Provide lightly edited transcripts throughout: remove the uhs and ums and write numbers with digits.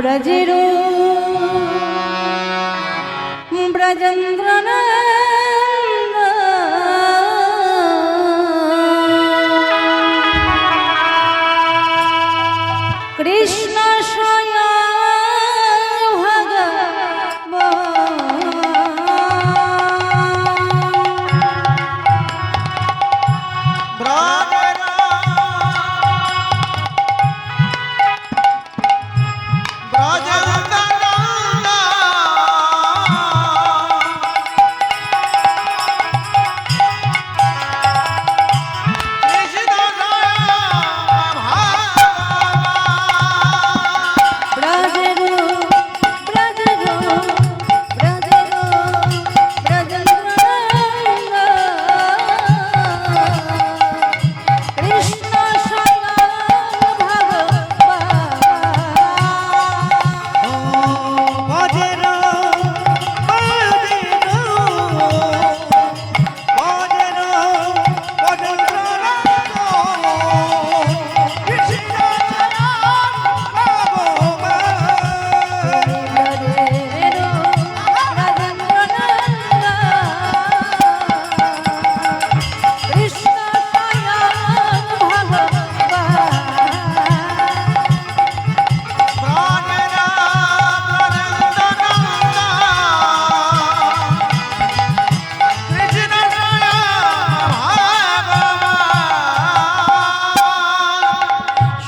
ব্রজেরো ব্রজেন্দ্রনন্দ কৃষ্ণ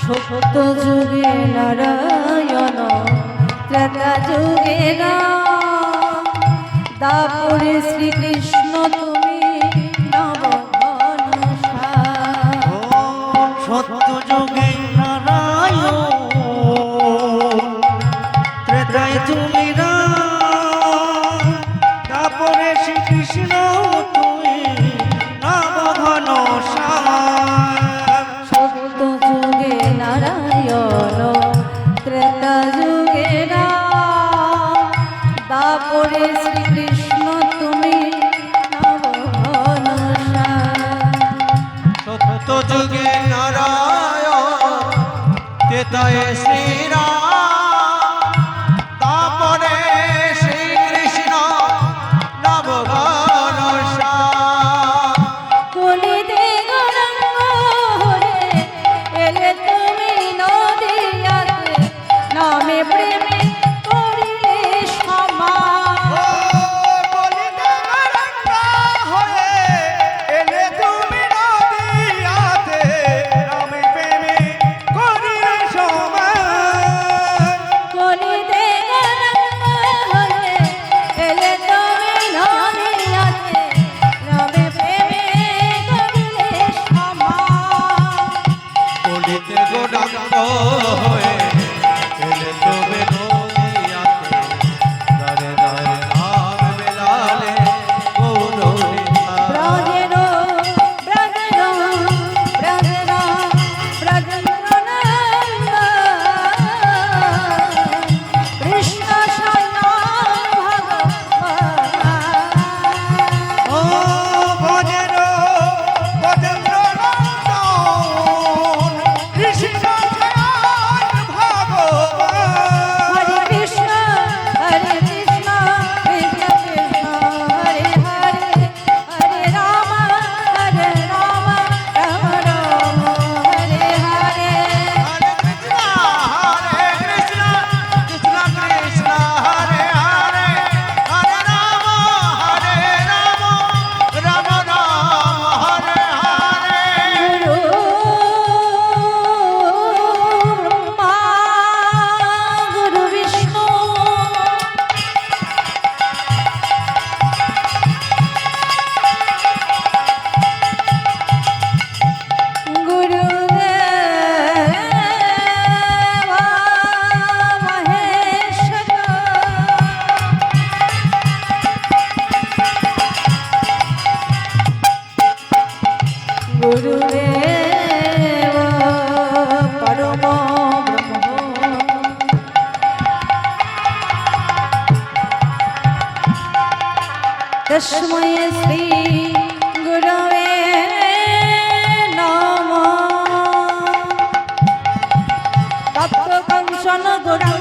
সত্য যুগে নারায়ণ, ত্রেতা যুগে রাম, দাপরে শ্রীকৃষ্ণ তুমি নবঘনশ্যাম। সত্য যুগে নারায়ণ, ত্রেতায় তুমি রাম, দাপরে শ্রীকৃষ্ণ তুমি নবঘনশ্যাম। ত্রেতা যুগে রাম, দাপরে শ্রীকৃষ্ণ তুমি নবঘনশ্যাম। সত্য যুগে নারায়ণ, ত্রেতায় শ্রীরাম, দাপরে শ্রীকৃষ্ণ নবঘনশ্যাম। কলিতে গৌরাঙ্গ হরে এলে তুমি নদিয়াতে, নামে প্রেমে করিলে সমান। কলিতে গৌরাঙ্গ হরে এলে তুমি নদিয়াতে, নামে প্রেমে করিলে সমান। কলিতে গৌরাঙ্গ হরে এলে তুমি নদিয়াতে, নামে প্রেমে করিলে সমান। কলিতে গৌরাঙ্গ হয়ে এলে তুমি নদিয়াতে, দারে দারে নাম মেলালে গৌরনিধা। ব্রজেরো ব্রজেরো ব্রজেরো ব্রজেন্দ্রনন্দ, কৃষ্ণ শয়ন ভগবান। ও ভজেরো ভজেন্দ্রনন্দন, কৃষ্ণ শয়ন ভগবান। হরে কৃষ্ণ হরে কৃষ্ণ কৃষ্ণ কৃষ্ণ হরে হরে, হরে রাম রাম রাম হরে হরে। হরে কৃষ্ণ কৃষ্ণ কৃষ্ণ হরে হরে, হরে রাম রাম রাম হরে হরে। গুরু ব্রহ্মা গুরু বিষ্ণু গুরুদেব মহেশ্বর, গুরুদেব পরম ব্রহ্ম, তস্मै শ্রী গুরবে নমঃ। তপ্ত কংসন গোরা